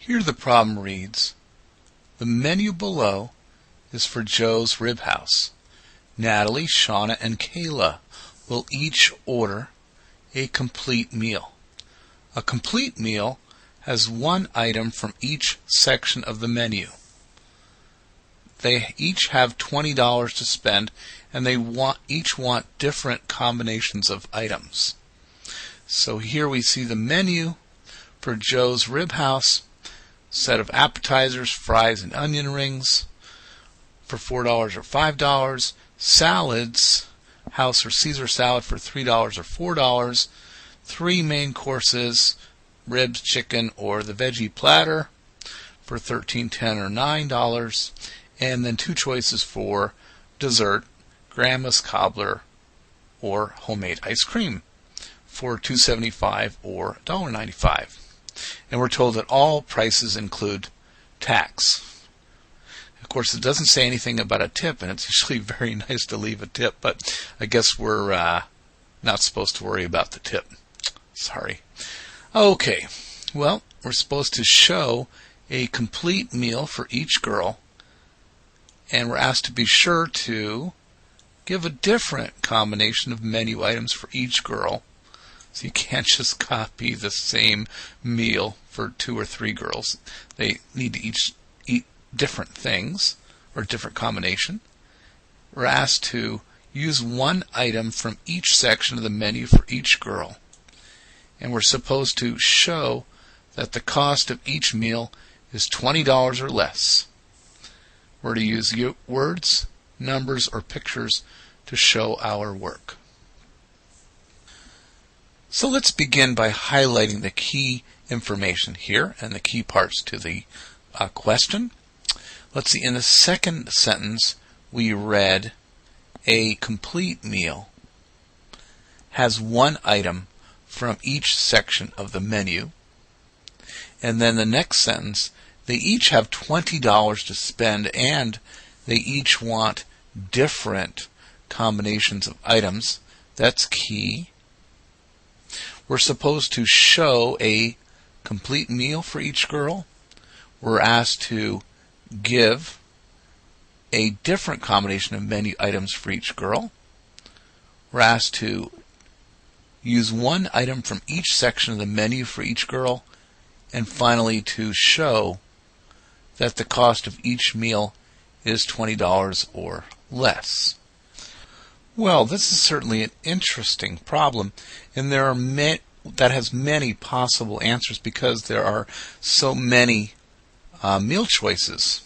Here the problem reads, the menu below is for Joe's Rib House. Natalie, Shauna, and Kayla will each order a complete meal. A complete meal has one item from each section of the menu. They each have $20 to spend, and they each want different combinations of items. So here we see the menu for Joe's Rib House, set of appetizers, fries, and onion rings for $4 or $5, salads, house or Caesar salad for $3 or $4, 3 main courses, ribs, chicken, or the veggie platter for $13, $10, or $9, and then 2 choices for dessert, grandma's cobbler or homemade ice cream for $2.75 or $1.95. And we're told that all prices include tax. Of course, it doesn't say anything about a tip, and it's usually very nice to leave a tip, but I guess we're not supposed to worry about the tip. Sorry. Okay, well, we're supposed to show a complete meal for each girl, and we're asked to be sure to give a different combination of menu items for each girl. So you can't just copy the same meal for 2 or 3 girls. They need to each eat different things or a different combination. We're asked to use one item from each section of the menu for each girl. And we're supposed to show that the cost of each meal is $20 or less. We're to use words, numbers, or pictures to show our work. So let's begin by highlighting the key information here and the key parts to the question. Let's see, in the second sentence we read, a complete meal has one item from each section of the menu. And then the next sentence, they each have $20 to spend, and they each want different combinations of items. That's key. We're supposed to show a complete meal for each girl. We're asked to give a different combination of menu items for each girl. We're asked to use one item from each section of the menu for each girl. And finally, to show that the cost of each meal is $20 or less. Well, this is certainly an interesting problem, and there are that has many possible answers because there are so many meal choices.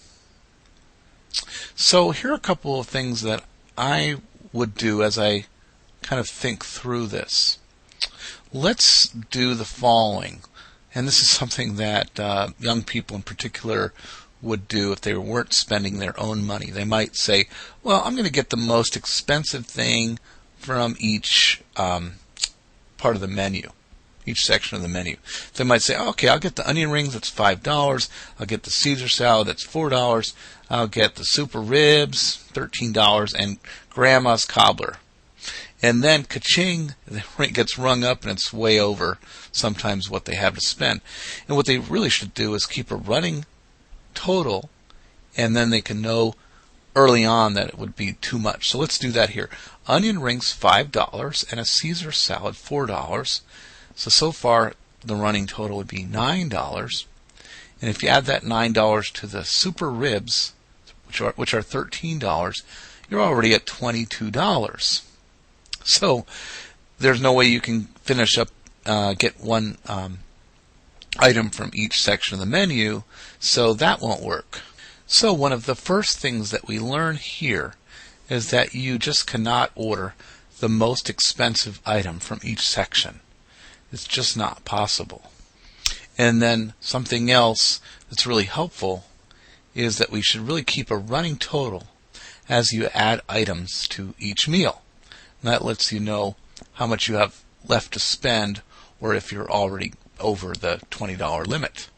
So here are a couple of things that I would do as I kind of think through this. Let's do the following, and this is something that young people in particular would do if they weren't spending their own money. They might say, well, I'm going to get the most expensive thing from each part of the menu, each section of the menu. They might say, okay, I'll get the onion rings, that's $5. I'll get the Caesar salad, that's $4. I'll get the super ribs, $13, and grandma's cobbler. And then, ka-ching, the rate gets rung up and it's way over sometimes what they have to spend. And what they really should do is keep a running total, and then they can know early on that it would be too much. So let's do that here. Onion rings $5 and a Caesar salad $4. So far the running total would be $9. And if you add that $9 to the super ribs, which are $13, you're already at $22. So there's no way you can finish up, get one item from each section of the menu, so that won't work. So one of the first things that we learn here is that you just cannot order the most expensive item from each section. It's just not possible. And then something else that's really helpful is that we should really keep a running total as you add items to each meal. And that lets you know how much you have left to spend, or if you're already over the $20 limit.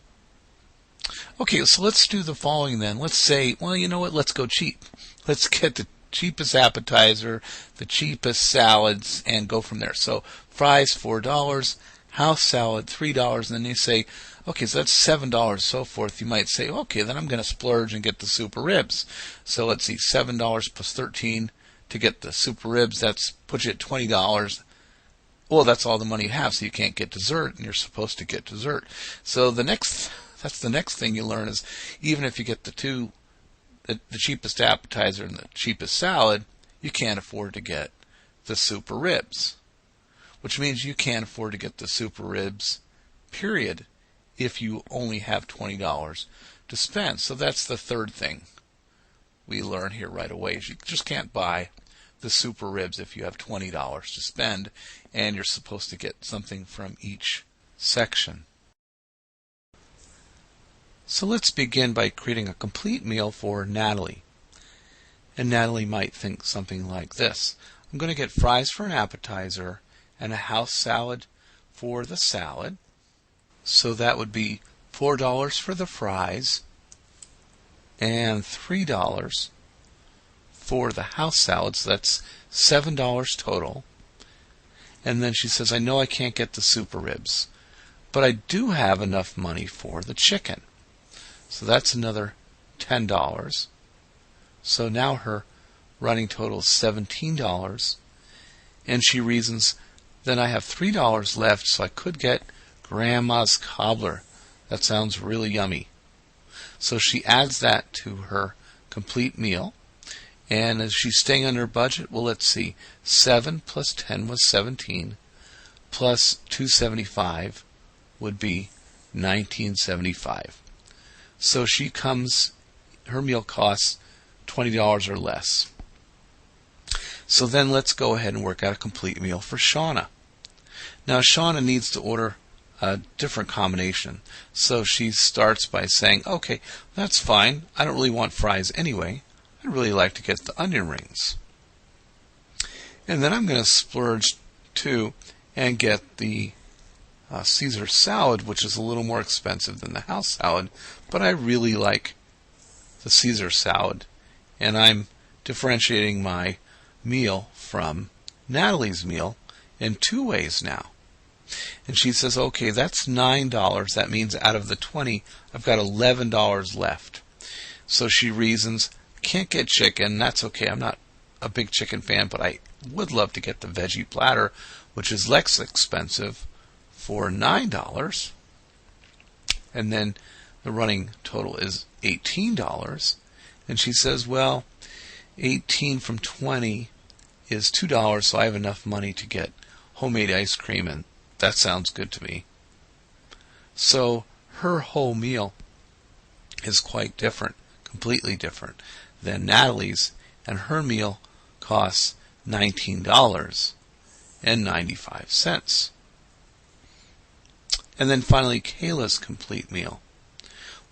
Okay, so let's do the following then. Let's say, well, you know what, let's go cheap. Let's get the cheapest appetizer, the cheapest salads, and go from there. So fries, $4, house salad, $3, and then you say, Okay, so that's $7, so forth. You might say, okay, then I'm going to splurge and get the super ribs. So let's see, $7 plus 13 to get the super ribs. That's puts you at $20. Well, that's all the money you have, so you can't get dessert, and you're supposed to get dessert. So that's the next thing you learn is even if you get the cheapest appetizer and the cheapest salad, you can't afford to get the super ribs, which means you can't afford to get the super ribs, period, if you only have $20 to spend. So that's the third thing we learn here right away is you just can't buy the super ribs if you have $20 to spend, and you're supposed to get something from each section. So let's begin by creating a complete meal for Natalie. And Natalie might think something like this. I'm going to get fries for an appetizer and a house salad for the salad. So that would be $4 for the fries and $3 for the house salad. So that's $7 total. And then she says, I know I can't get the super ribs, but I do have enough money for the chicken. So that's another $10. So now her running total is $17. And she reasons, then I have $3 left, so I could get Grandma's cobbler. That sounds really yummy. So she adds that to her complete meal. And as she's staying under budget, well, let's see. 7 plus 10 was 17. Plus $2.75 would be $19.75. So her meal costs $20 or less. So then let's go ahead and work out a complete meal for Shauna. Now Shauna needs to order a different combination. So she starts by saying, okay, that's fine. I don't really want fries anyway. I'd really like to get the onion rings. And then I'm going to splurge too and get the Caesar salad, which is a little more expensive than the house salad, but I really like the Caesar salad. And I'm differentiating my meal from Natalie's meal in 2 ways now. And she says, okay, that's $9. That means out of the 20, I've got $11 left. So she reasons, can't get chicken. That's okay. I'm not a big chicken fan, but I would love to get the veggie platter, which is less expensive, for $9. And then the running total is $18. And she says, well, 18 from 20 is $2, so I have enough money to get homemade ice cream, and that sounds good to me. So her whole meal is quite different, completely different than Natalie's, and her meal costs $19.95. And then finally, Kayla's complete meal.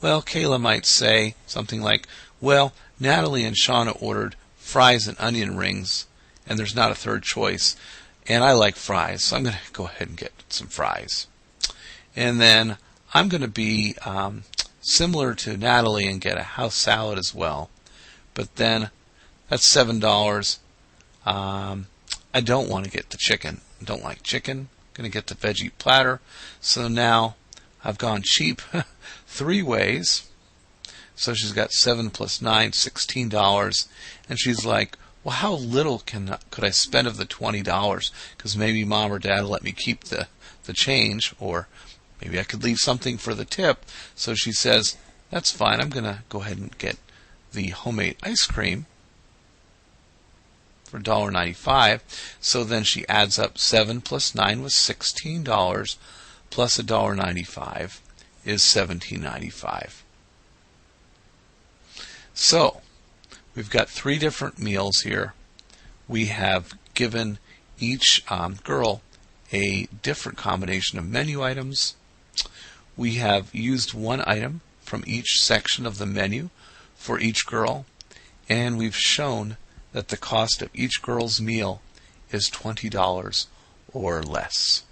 Well, Kayla might say something like, well, Natalie and Shauna ordered fries and onion rings, and there's not a third choice, and I like fries, so I'm going to go ahead and get some fries. And then I'm going to be similar to Natalie and get a house salad as well, but then that's $7. I don't want to get the chicken. I don't like chicken. I'm going to get the veggie platter. So now I've gone cheap 3 ways. So she's got 7 plus 9, $16. And she's like, well, how little could I spend of the $20? Because maybe mom or dad will let me keep the change, or maybe I could leave something for the tip. So she says, that's fine. I'm going to go ahead and get the homemade ice cream for $1.95. So then she adds up 7 plus 9 was $16 plus $1.95 is $17.95. So we've got 3 different meals here. We have given each girl a different combination of menu items. We have used 1 item from each section of the menu for each girl, and we've shown that the cost of each girl's meal is $20 or less.